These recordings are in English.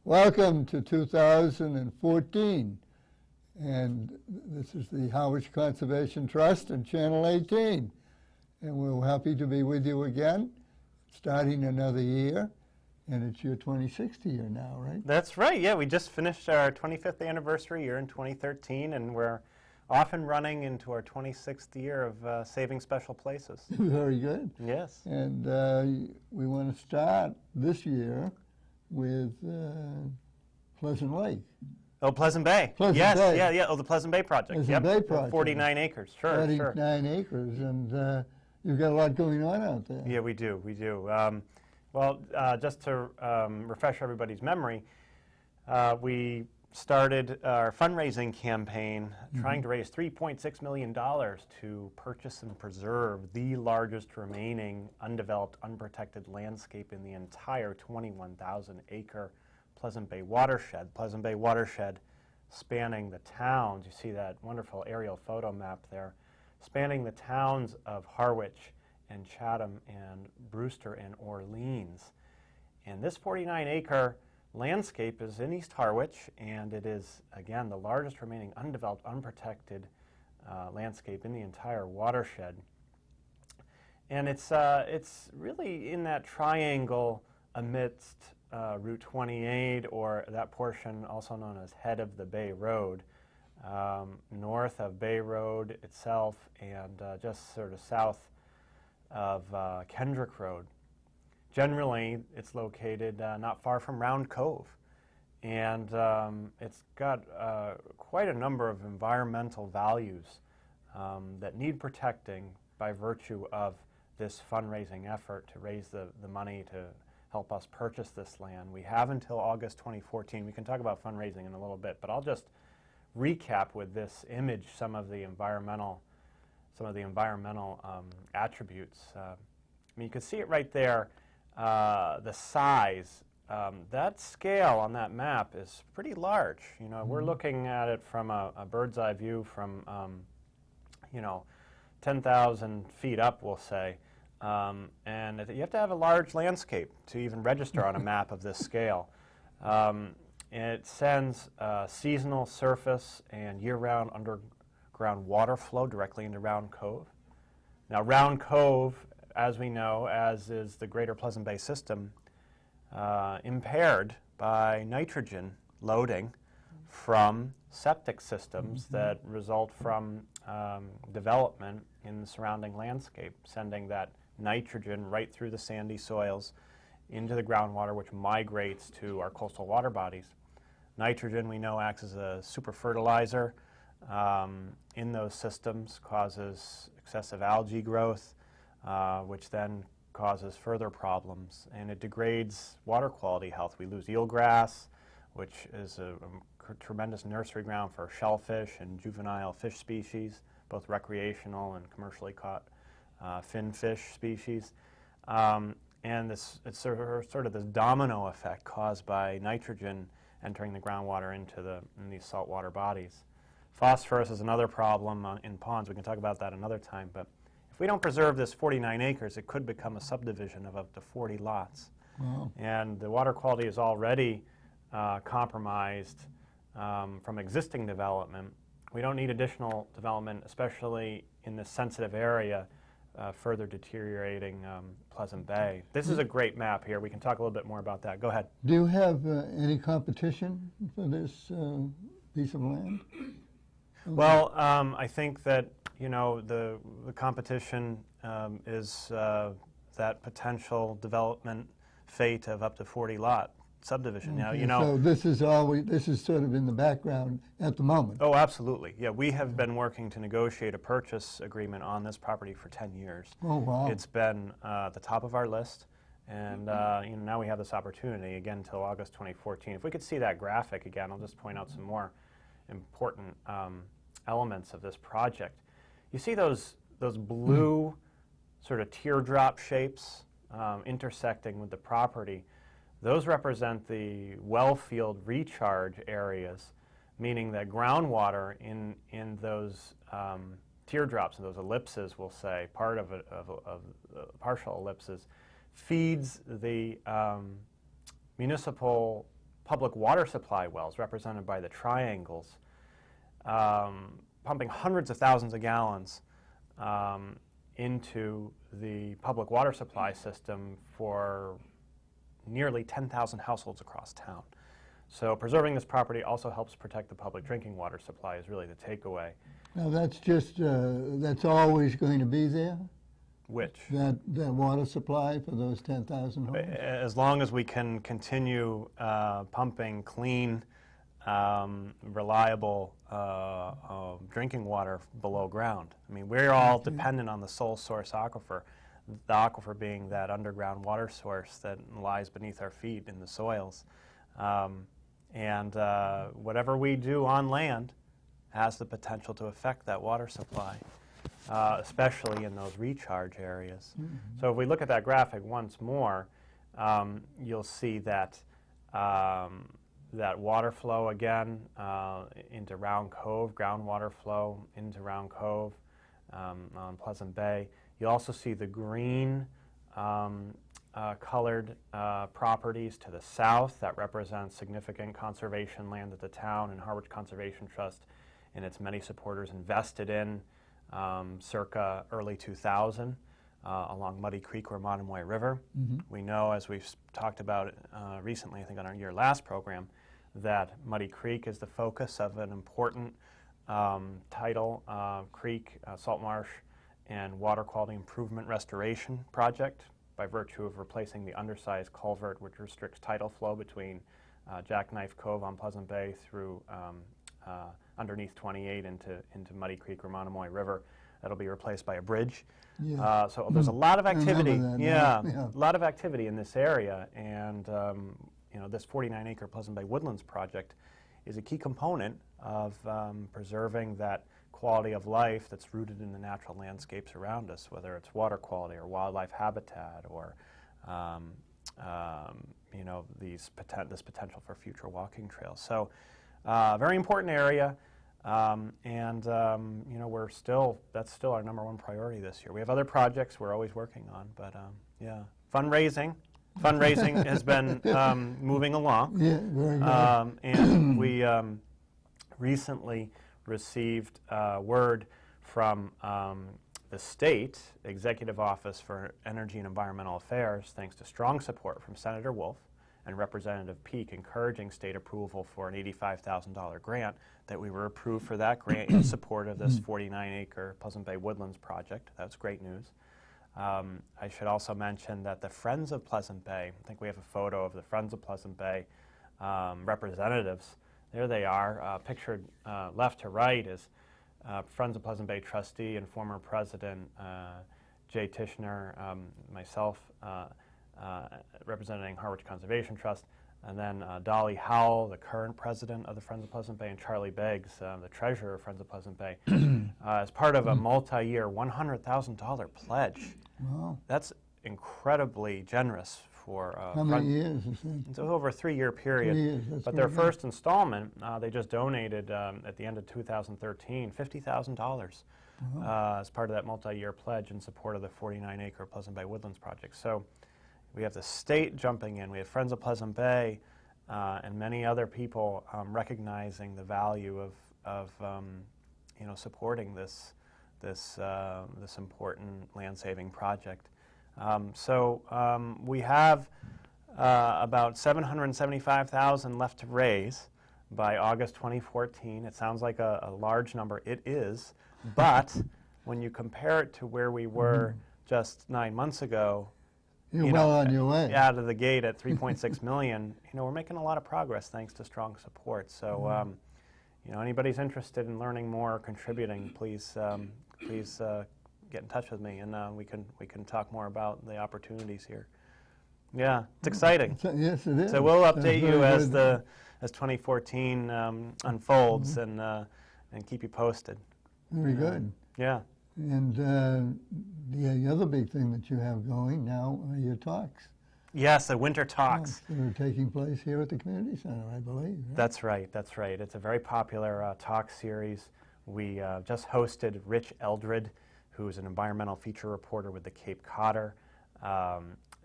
Welcome to 2014, and this is the Harwich Conservation Trust and Channel 18, and we're happy to be with you again, starting another year, and it's your 26th year now, right? That's right, yeah, we just finished our 25th anniversary year in 2013, and we're off and running into our 26th year of saving special places. Very good. Yes. And we want to start this year with Pleasant Lake. Oh, Pleasant Bay. Pleasant yes, Bay. Yeah. Oh, the Pleasant Bay project. Pleasant Bay project. 49 acres, sure. 49 acres, and you've got a lot going on out there. Yeah, we do. Just to refresh everybody's memory, we started our fundraising campaign trying to raise $3.6 million to purchase and preserve the largest remaining undeveloped, unprotected landscape in the entire 21,000-acre Pleasant Bay watershed. Pleasant Bay watershed spanning the towns. You see that wonderful aerial photo map there, spanning the towns of Harwich and Chatham and Brewster and Orleans. And this 49-acre landscape is in East Harwich, and it is, again, the largest remaining undeveloped, unprotected landscape in the entire watershed. And it's really in that triangle amidst Route 28, or that portion also known as Head of the Bay Road, north of Bay Road itself, and just sort of south of Kendrick Road. Generally, it's located not far from Round Cove, and it's got quite a number of environmental values that need protecting by virtue of this fundraising effort to raise the money to help us purchase this land. We have until August 2014. We can talk about fundraising in a little bit, but I'll just recap with this image some of the environmental attributes. I mean, you can see it right there. The size, that scale on that map is pretty large. You know, we're looking at it from a bird's eye view from, 10,000 feet up, we'll say. And you have to have a large landscape to even register on a map of this scale. It sends seasonal surface and year-round underground water flow directly into Round Cove. Now, Round Cove, as we know, as is the greater Pleasant Bay system, impaired by nitrogen loading from septic systems that result from development in the surrounding landscape, sending that nitrogen right through the sandy soils into the groundwater, which migrates to our coastal water bodies. Nitrogen, we know, acts as a super fertilizer in those systems, causes excessive algae growth, which then causes further problems, and it degrades water quality health. We lose eelgrass, which is a tremendous nursery ground for shellfish and juvenile fish species, both recreational and commercially caught finfish species. And it's sort of this domino effect caused by nitrogen entering the groundwater in these saltwater bodies. Phosphorus is another problem in ponds. We can talk about that another time, but if we don't preserve this 49 acres, it could become a subdivision of up to 40 lots. Wow. And the water quality is already compromised from existing development. We don't need additional development, especially in this sensitive area, further deteriorating Pleasant Bay. This is a great map here. We can talk a little bit more about that. Go ahead. Do you have any competition for this piece of land? Well, I think that, you know, the competition is that potential development fate of up to 40 lot subdivision. Okay, Now, you know, so this is sort of in the background at the moment. Oh, absolutely. Yeah, we have been working to negotiate a purchase agreement on this property for 10 years. Oh, wow. It's been at the top of our list, and now we have this opportunity again until August 2014. If we could see that graphic again, I'll just point out some more important elements of this project. You see those blue sort of teardrop shapes intersecting with the property. Those represent the well field recharge areas, meaning that groundwater in those teardrops, and those ellipses, we'll say, part of partial ellipses, feeds the municipal public water supply wells, represented by the triangles, pumping hundreds of thousands of gallons into the public water supply system for nearly 10,000 households across town. So preserving this property also helps protect the public drinking water supply is really the takeaway. Now that's just, that's always going to be there? Which? That water supply for those 10,000 homes? As long as we can continue pumping clean, reliable drinking water below ground. I mean, we're all dependent on the sole source aquifer, the aquifer being that underground water source that lies beneath our feet in the soils. And whatever we do on land has the potential to affect that water supply, especially in those recharge areas. Mm-hmm. So if we look at that graphic once more, you'll see that that water flow again into Round Cove, groundwater flow into Round Cove on Pleasant Bay. You also see the green colored properties to the south that represent significant conservation land that the town and Harwich Conservation Trust and its many supporters invested in circa early 2000 along Muddy Creek or Monomoy River. Mm-hmm. We know, as we've talked about recently, I think on your last program, that Muddy Creek is the focus of an important tidal creek, salt marsh, and water quality improvement restoration project by virtue of replacing the undersized culvert which restricts tidal flow between Jackknife Cove on Pleasant Bay through underneath 28 into Muddy Creek or Monomoy River. That'll be replaced by a bridge. Yeah. So there's a lot of activity. Yeah, a lot of activity in this area, and you know, this 49-acre Pleasant Bay Woodlands project is a key component of preserving that quality of life that's rooted in the natural landscapes around us, whether it's water quality or wildlife habitat or you know, this potential for future walking trails. So very important area, and you know, that's still our #1 priority this year. We have other projects we're always working on, but yeah, fundraising has been moving along. Yeah, very good. And we recently received word from the State Executive Office for Energy and Environmental Affairs, thanks to strong support from Senator Wolf and Representative Peake, encouraging state approval for an $85,000 grant, that we were approved for that grant in support of this 49-acre Pleasant Bay Woodlands project. That's great news. I should also mention that the Friends of Pleasant Bay, I think we have a photo of the Friends of Pleasant Bay representatives. There they are, pictured left to right is Friends of Pleasant Bay trustee and former president Jay Tishner, myself representing Harwich Conservation Trust, and then Dolly Howell, the current president of the Friends of Pleasant Bay, and Charlie Beggs, the treasurer of Friends of Pleasant Bay, as part of a multi-year $100,000 pledge. Wow. That's incredibly generous for how many years? It's over a 3-year period. 3 years, but their first installment, they just donated at the end of 2013, $50,000 as part of that multi-year pledge in support of the 49-acre Pleasant Bay Woodlands project. So we have the state jumping in. We have Friends of Pleasant Bay and many other people recognizing the value of you know, supporting this important land-saving project. So we have about $775,000 left to raise by August 2014. It sounds like a large number. It is, but when you compare it to where we were just 9 months ago, you're well on your way. Out of the gate at $3.6 million, you know, we're making a lot of progress thanks to strong support. So, you know, anybody's interested in learning more or contributing, please get in touch with me, and we can talk more about the opportunities here. Yeah, it's exciting. Yes, it is. So we'll update you as 2014 unfolds, and keep you posted. Very good. Yeah. And the other big thing that you have going now are your talks. Yes, the winter talks. That are taking place here at the community center, I believe. Right? That's right. That's right. It's a very popular talk series. We just hosted Rich Eldred, who is an environmental feature reporter with the Cape Codder,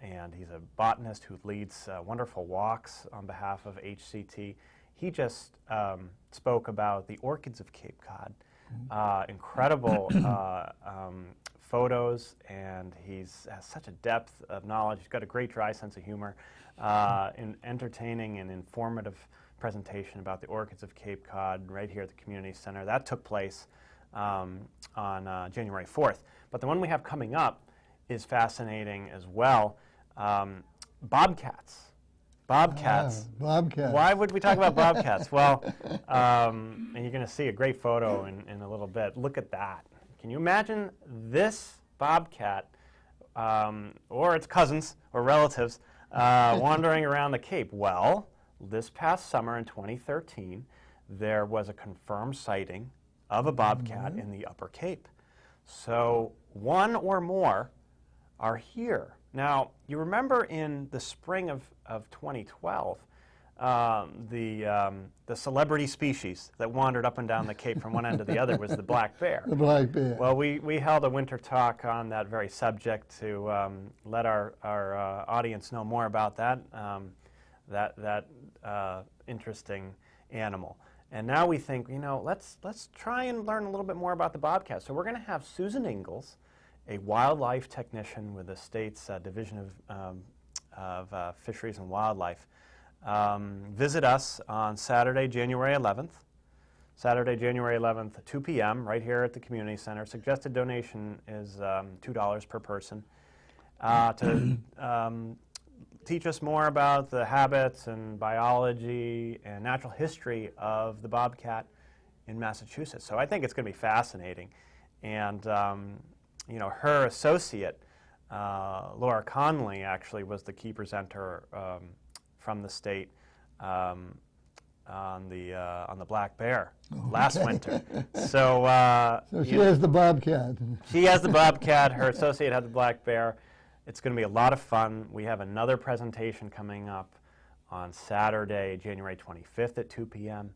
and he's a botanist who leads wonderful walks on behalf of HCT. He just spoke about the orchids of Cape Cod. Incredible photos, and has such a depth of knowledge. He's got a great dry sense of humor, entertaining and informative presentation about the orchids of Cape Cod right here at the Community Center. That took place on January 4th. But the one we have coming up is fascinating as well. Bobcats. Bobcats. Bobcats. Why would we talk about bobcats? Well, and you're going to see a great photo in a little bit. Look at that. Can you imagine this bobcat, or its cousins or relatives, wandering around the Cape? Well, this past summer in 2013, there was a confirmed sighting of a bobcat in the Upper Cape. So one or more are here. Now, you remember in the spring of 2012, the celebrity species that wandered up and down the Cape from one end to the other was the black bear. The black bear. Well, we held a winter talk on that very subject to let our audience know more about that interesting animal. And now we think, let's try and learn a little bit more about the bobcat. So we're going to have Susan Ingalls, a wildlife technician with the state's Division of Fisheries and Wildlife, visit us on Saturday, January 11th. Saturday, January 11th, 2 p.m., right here at the Community Center. Suggested donation is $2 per person to teach us more about the habits and biology and natural history of the bobcat in Massachusetts. So I think it's going to be fascinating. And her associate, Laura Connolly, actually was the key presenter from the state on the black bear last winter. So she has the bobcat. She has the bobcat. Her associate had the black bear. It's going to be a lot of fun. We have another presentation coming up on Saturday, January 25th at 2 p.m.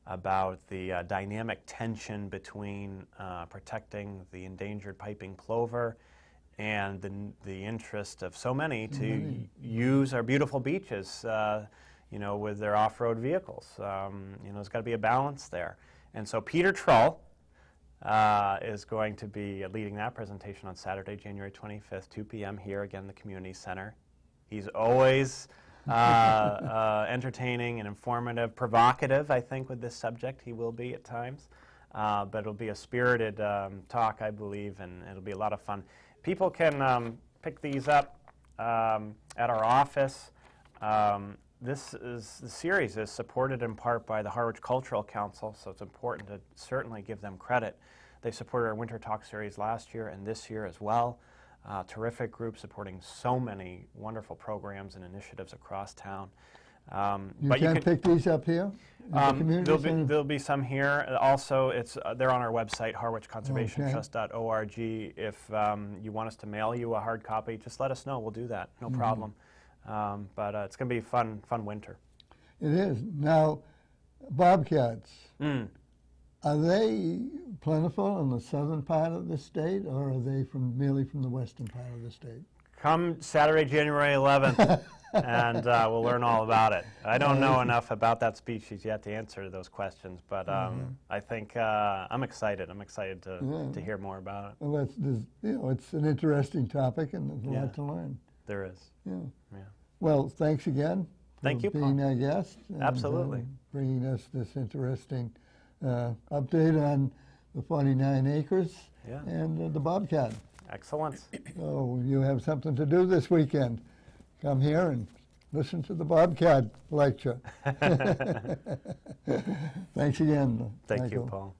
about the dynamic tension between protecting the endangered piping plover and the interest of so many to use our beautiful beaches, with their off-road vehicles. There's got to be a balance there. And so Peter Trull is going to be leading that presentation on Saturday, January 25th, 2 p.m. here again, the Community Center. He's always entertaining and informative, provocative, I think, with this subject. He will be at times. But it'll be a spirited talk, I believe, and it'll be a lot of fun. People can pick these up at our office. The series is supported in part by the Harwich Cultural Council, so it's important to certainly give them credit. They supported our Winter Talk series last year and this year as well. Terrific group supporting so many wonderful programs and initiatives across town. You can pick these up here? There'll be some here. Also, they're on our website, harwichconservationtrust.org. If you want us to mail you a hard copy, just let us know. We'll do that. No problem. But it's going to be a fun winter. It is. Now, bobcats, are they plentiful in the southern part of the state, or are they merely from the western part of the state? Come Saturday, January 11th, and we'll learn all about it. I don't know enough about that species yet to answer those questions, but I think I'm excited. I'm excited to hear more about it. Well, it's an interesting topic, and there's a lot to learn. There is. Yeah. Well, thanks again for being our guest. Absolutely. And, bringing us this interesting update on the 49 acres and the bobcat. Excellent. So you have something to do this weekend. Come here and listen to the bobcat lecture. Thanks again. Thank you, Paul.